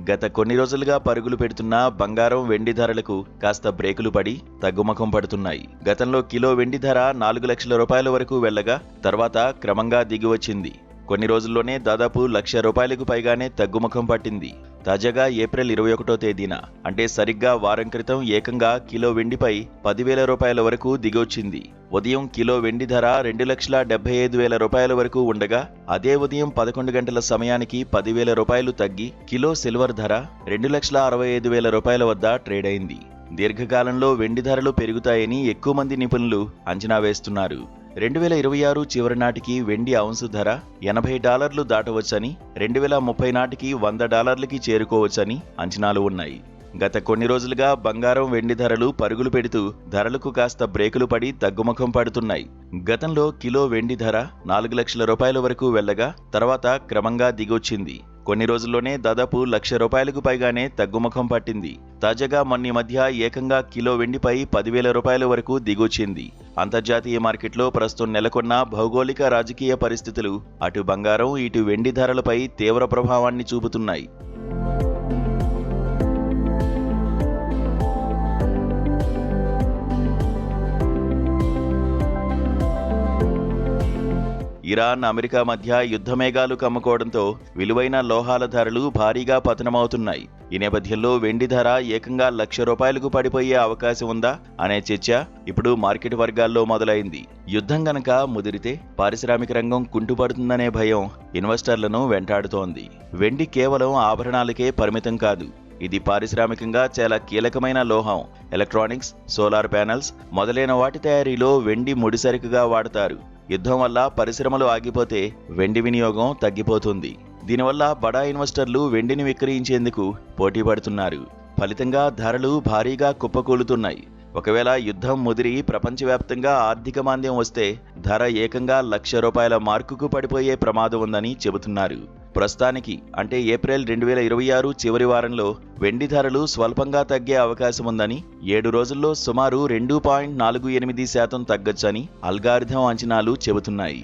గత కొన్ని రోజులుగా పరుగులు పెడుతున్న బంగారం, వెండి ధరలకు కాస్త బ్రేకులు పడి తగ్గుముఖం పడుతున్నాయి. గతంలో కిలో వెండి ధర 4 లక్షల రూపాయల వరకు వెళ్లగా తర్వాత క్రమంగా దిగివచ్చింది. కొన్ని రోజుల్లోనే దాదాపు ₹1,00,000 పైగానే తగ్గుముఖం పట్టింది. తాజాగా ఏప్రిల్ 21వ తేదీన అంటే సరిగ్గా వారం క్రితం ఏకంగా కిలో వెండిపై ₹10,000 వరకు దిగొచ్చింది. ఉదయం కిలో వెండి ధర ₹2,75,000 వరకు ఉండగా అదే ఉదయం 11 గంటల సమయానికి ₹10,000 తగ్గి కిలో సిల్వర్ ధర ₹2,65,000 వద్ద ట్రేడ్ అయింది. దీర్ఘకాలంలో వెండి ధరలు పెరుగుతాయని ఎక్కువ మంది నిపుణులు అంచనా వేస్తున్నారు. 2026 చివరి నాటికి వెండి ఔన్సు ధర $80 దాటవచ్చని, 2030 నాటికి $100కి చేరుకోవచ్చని అంచనాలు ఉన్నాయి. గత కొన్ని రోజులుగా బంగారం, వెండి ధరలు పరుగులు పెడుతూ ధరలకు కాస్త బ్రేకులు పడి తగ్గుముఖం పడుతున్నాయి. గతంలో కిలో వెండి ధర ₹4 లక్షల వరకు వెళ్లగా తర్వాత క్రమంగా దిగొచ్చింది. కొన్ని రోజుల్లోనే దాదాపు ₹1,00,000 పైగానే తగ్గుముఖం పట్టింది. తాజాగా మొన్న మధ్య ఏకంగా కిలో వెండిపై ₹10,000 వరకు దిగొచ్చింది. అంతర్జాతీయ మార్కెట్లో ప్రస్తుతం నెలకొన్న భౌగోళిక, రాజకీయ పరిస్థితులు అటు బంగారం, ఇటు వెండి ధరలపై తీవ్ర ప్రభావాన్ని చూపుతున్నాయి. ఇరాన్, అమెరికా మధ్య యుద్ధమేఘాలు కమ్ముకోవడంతో విలువైన లోహాల ధరలు భారీగా పతనమవుతున్నాయి. ఈ నేపథ్యంలో వెండి ధర ఏకంగా ₹1,00,000 పడిపోయే అవకాశం ఉందా అనే చర్చ ఇప్పుడు మార్కెట్ వర్గాల్లో మొదలైంది. యుద్ధం గనక ముదిరితే పారిశ్రామిక రంగం కుంటుపడుతుందనే భయం ఇన్వెస్టర్లను వెంటాడుతోంది. వెండి కేవలం ఆభరణాలకే పరిమితం కాదు. ఇది పారిశ్రామికంగా చాలా కీలకమైన లోహం. ఎలక్ట్రానిక్స్, సోలార్ ప్యానెల్స్ మొదలైన వాటి తయారీలో వెండి ముడిసరుకుగా వాడతారు. యుద్ధం వల్ల పరిశ్రమలు ఆగిపోతే వెండి వినియోగం తగ్గిపోతుంది. దీనివల్ల బడా ఇన్వెస్టర్లు వెండిని విక్రయించేందుకు పోటీ పడుతున్నారు. ఫలితంగా ధరలు భారీగా కుప్పకూలుతున్నాయి. ఒకవేళ యుద్ధం ముదిరి ప్రపంచవ్యాప్తంగా ఆర్థిక మాంద్యం వస్తే ధర ఏకంగా ₹1,00,000 మార్కుకు పడిపోయే ప్రమాదం ఉందని చెబుతున్నారు. ప్రస్తుతానికి అంటే ఏప్రిల్ 2026 చివరి వారంలో వెండి ధరలు స్వల్పంగా తగ్గే అవకాశం ఉందని, 7 రోజుల్లో సుమారు 2.48% తగ్గొచ్చని అల్గారిథం అంచనాలు చెబుతున్నాయి.